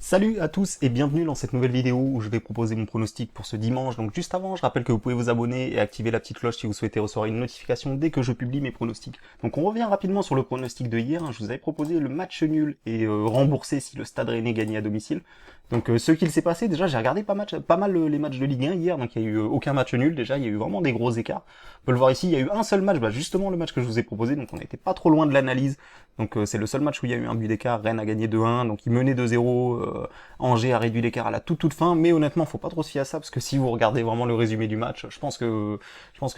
Salut à tous et bienvenue dans cette nouvelle vidéo où je vais proposer mon pronostic pour ce dimanche. Donc juste avant, je rappelle que vous pouvez vous abonner et activer la petite cloche si vous souhaitez recevoir une notification dès que je publie mes pronostics. Donc on revient rapidement sur le pronostic de hier. Je vous avais proposé le match nul et remboursé si le Stade Rennais gagnait à domicile. Donc ce qu'il s'est passé, déjà j'ai regardé pas mal les matchs de Ligue 1 hier, donc il n'y a eu aucun match nul, déjà il y a eu vraiment des gros écarts. On peut le voir ici, il y a eu un seul match, justement le match que je vous ai proposé, donc on n'était pas trop loin de l'analyse. Donc c'est le seul match où il y a eu un but d'écart, Rennes a gagné 2-1, donc il menait 2-0, Angers a réduit l'écart à la toute fin, mais honnêtement faut pas trop se fier à ça, parce que si vous regardez vraiment le résumé du match, je pense que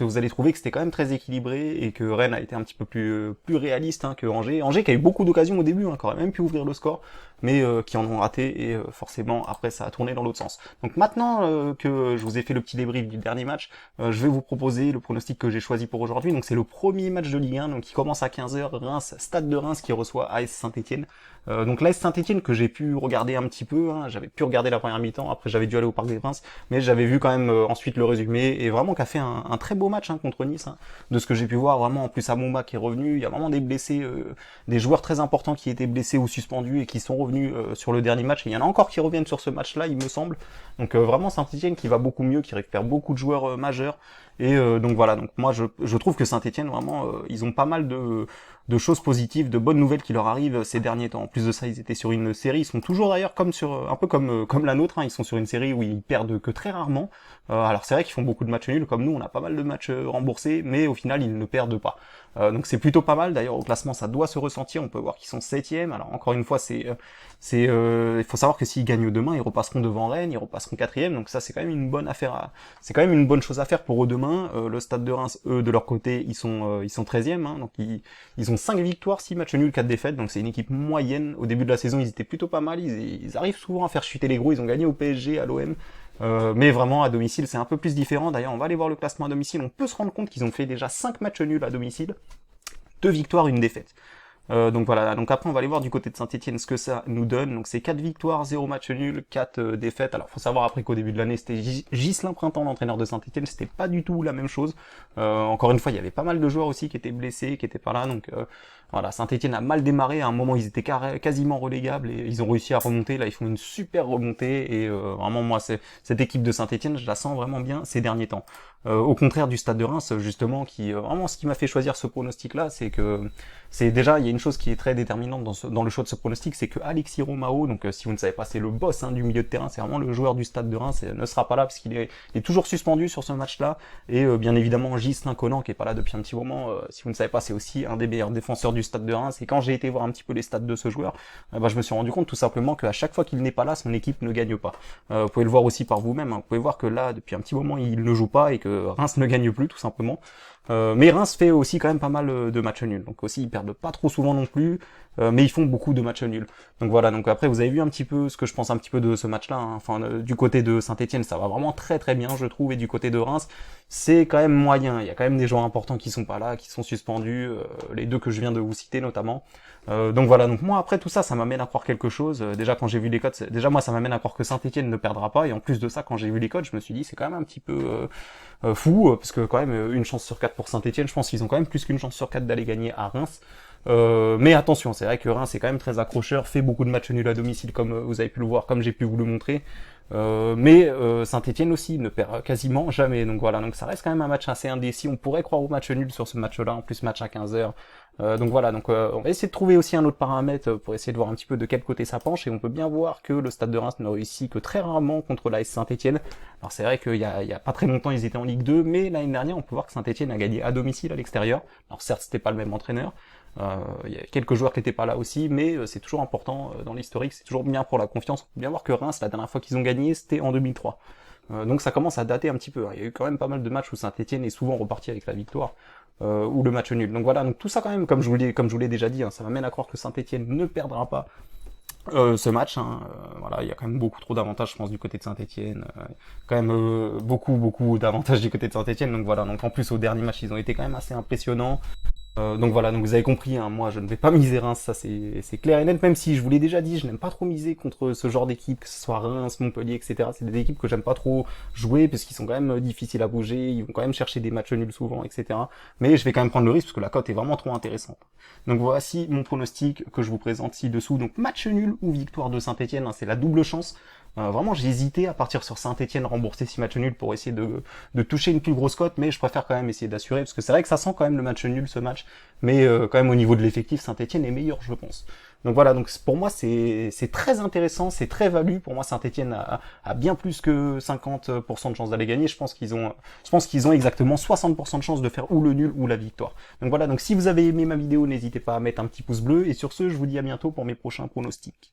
vous allez trouver que c'était quand même très équilibré, et que Rennes a été un petit peu plus réaliste que Angers. Angers qui a eu beaucoup d'occasions au début, qui aurait même pu ouvrir le score, mais qui en ont raté, et forcément après ça a tourné dans l'autre sens. Donc maintenant que je vous ai fait le petit débrief du dernier match, je vais vous proposer le pronostic que j'ai choisi pour aujourd'hui. Donc c'est le premier match de Ligue 1, donc qui commence à 15h, Reims, Stade de Reims qui reçoit AS Saint-Etienne. Donc l'AS Saint-Etienne que j'ai pu regarder un petit peu, j'avais pu regarder la première mi-temps, après j'avais dû aller au Parc des Princes, mais j'avais vu quand même ensuite le résumé, et vraiment qu'a fait un très beau match contre Nice, de ce que j'ai pu voir. Vraiment, en plus Amouma qui est revenu, il y a vraiment des blessés, des joueurs très importants qui étaient blessés ou suspendus et qui sont revenus sur le dernier match, et il y en a encore qui reviennent sur ce match-là, il me semble. Donc vraiment Saint-Etienne qui va beaucoup mieux, qui récupère beaucoup de joueurs majeurs, et donc voilà, donc moi je trouve que Saint-Etienne vraiment ils ont pas mal de choses positives, de bonnes nouvelles qui leur arrivent ces derniers temps. En plus de ça, ils étaient sur une série, ils sont toujours d'ailleurs comme sur un peu comme la nôtre, ils sont sur une série où ils perdent que très rarement. Alors c'est vrai qu'ils font beaucoup de matchs nuls, comme nous on a pas mal de matchs remboursés, mais au final ils ne perdent pas. Donc c'est plutôt pas mal. D'ailleurs au classement ça doit se ressentir, on peut voir qu'ils sont 7e. Alors encore une fois il faut savoir que s'ils gagnent demain, ils repasseront devant Rennes, ils repasseront 4e, donc ça c'est quand même une bonne affaire c'est quand même une bonne chose à faire pour eux demain. Le Stade de Reims, eux de leur côté, ils sont 13e, donc ils ont 5 victoires, 6 matchs nuls, 4 défaites, donc c'est une équipe moyenne. Au début de la saison, ils étaient plutôt pas mal, ils arrivent souvent à faire chuter les gros, ils ont gagné au PSG, à l'OM, mais vraiment à domicile c'est un peu plus différent. D'ailleurs on va aller voir le classement à domicile, on peut se rendre compte qu'ils ont fait déjà 5 matchs nuls à domicile, 2 victoires, une défaite. Donc voilà, donc après on va aller voir du côté de Saint-Etienne ce que ça nous donne. Donc c'est 4 victoires, 0 match nul, 4 défaites. Alors faut savoir après qu'au début de l'année c'était Ghislain Printemps, l'entraîneur de Saint-Etienne, c'était pas du tout la même chose. Encore une fois il y avait pas mal de joueurs aussi qui étaient blessés, qui étaient pas là, donc voilà, Saint-Etienne a mal démarré. À un moment ils étaient quasiment relégables, et ils ont réussi à remonter. Là ils font une super remontée, et vraiment moi cette équipe de Saint-Etienne je la sens vraiment bien ces derniers temps. Au contraire du Stade de Reims justement, qui vraiment ce qui m'a fait choisir ce pronostic là, c'est que c'est déjà, il y a une chose qui est très déterminante dans le choix de ce pronostic, c'est que Alexis Romao, donc si vous ne savez pas, c'est le boss du milieu de terrain, c'est vraiment le joueur du Stade de Reims, et ne sera pas là parce qu'il est toujours suspendu sur ce match-là, et bien évidemment Ghislain Conan qui est pas là depuis un petit moment, si vous ne savez pas, c'est aussi un des meilleurs défenseurs du Stade de Reims, et quand j'ai été voir un petit peu les stats de ce joueur, je me suis rendu compte tout simplement qu'à chaque fois qu'il n'est pas là, son équipe ne gagne pas. Vous pouvez le voir aussi par vous-même, vous pouvez voir que là, depuis un petit moment, il ne joue pas, et que Reims ne gagne plus, tout simplement. Mais Reims fait aussi quand même pas mal de matchs nuls, donc aussi ils perdent pas trop souvent non plus, mais ils font beaucoup de matchs nuls. Donc voilà, donc après vous avez vu un petit peu ce que je pense un petit peu de ce match-là, enfin du côté de Saint-Etienne ça va vraiment très très bien je trouve, et du côté de Reims c'est quand même moyen, il y a quand même des joueurs importants qui sont pas là, qui sont suspendus, les deux que je viens de vous citer notamment. Donc voilà, donc moi après tout ça, ça m'amène à croire quelque chose. Déjà quand j'ai vu les codes, déjà moi ça m'amène à croire que Saint-Etienne ne perdra pas, et en plus de ça quand j'ai vu les codes, je me suis dit c'est quand même un petit peu fou, parce que quand même une chance sur 4 pour Saint-Etienne, je pense qu'ils ont quand même plus qu'une chance sur 4 d'aller gagner à Reims. Mais attention, c'est vrai que Reims est quand même très accrocheur, fait beaucoup de matchs nuls à domicile comme vous avez pu le voir, comme j'ai pu vous le montrer. Mais Saint-Etienne aussi ne perd quasiment jamais, donc voilà, donc ça reste quand même un match assez indécis. On pourrait croire au match nul sur ce match-là, en plus match à 15h. Donc voilà, donc on va essayer de trouver aussi un autre paramètre pour essayer de voir un petit peu de quel côté ça penche, et on peut bien voir que le Stade de Reims ne réussit que très rarement contre l'AS Saint-Etienne. Alors c'est vrai qu'il y a pas très longtemps ils étaient en Ligue 2, mais l'année dernière on peut voir que Saint-Etienne a gagné à domicile à l'extérieur. Alors certes c'était pas le même entraîneur, il y a quelques joueurs qui n'étaient pas là aussi, mais c'est toujours important dans l'historique, c'est toujours bien pour la confiance. On peut bien voir que Reims, la dernière fois qu'ils ont gagné, c'était en 2003. Donc ça commence à dater un petit peu. Il y a eu quand même pas mal de matchs où Saint-Etienne est souvent reparti avec la victoire, ou le match nul. Donc voilà, donc tout ça quand même, comme je vous l'ai déjà dit, ça m'amène à croire que Saint-Etienne ne perdra pas ce match. Voilà, il y a quand même beaucoup trop d'avantages, je pense, du côté de Saint-Etienne. Quand même beaucoup d'avantages du côté de Saint-Etienne. Donc voilà, donc en plus au dernier match, ils ont été quand même assez impressionnants. Donc voilà, donc vous avez compris, hein, moi je ne vais pas miser Reims, ça c'est clair et net, même si je vous l'ai déjà dit, je n'aime pas trop miser contre ce genre d'équipe, que ce soit Reims, Montpellier, etc. C'est des équipes que j'aime pas trop jouer parce qu'ils sont quand même difficiles à bouger, ils vont quand même chercher des matchs nuls souvent, etc. Mais je vais quand même prendre le risque parce que la cote est vraiment trop intéressante. Donc voici mon pronostic que je vous présente ci-dessous. Donc match nul ou victoire de Saint-Etienne, hein, c'est la double chance. Vraiment, j'ai hésité à partir sur Saint-Etienne, rembourser 6 matchs nuls pour essayer de toucher une plus grosse cote, mais je préfère quand même essayer d'assurer, parce que c'est vrai que ça sent quand même le match nul, ce match, mais quand même au niveau de l'effectif, Saint-Etienne est meilleur, je pense. Donc voilà, donc pour moi c'est très intéressant, c'est très value. Pour moi, Saint-Etienne a bien plus que 50% de chances d'aller gagner. Je pense qu'ils ont exactement 60% de chances de faire ou le nul ou la victoire. Donc voilà, donc si vous avez aimé ma vidéo, n'hésitez pas à mettre un petit pouce bleu, et sur ce, je vous dis à bientôt pour mes prochains pronostics.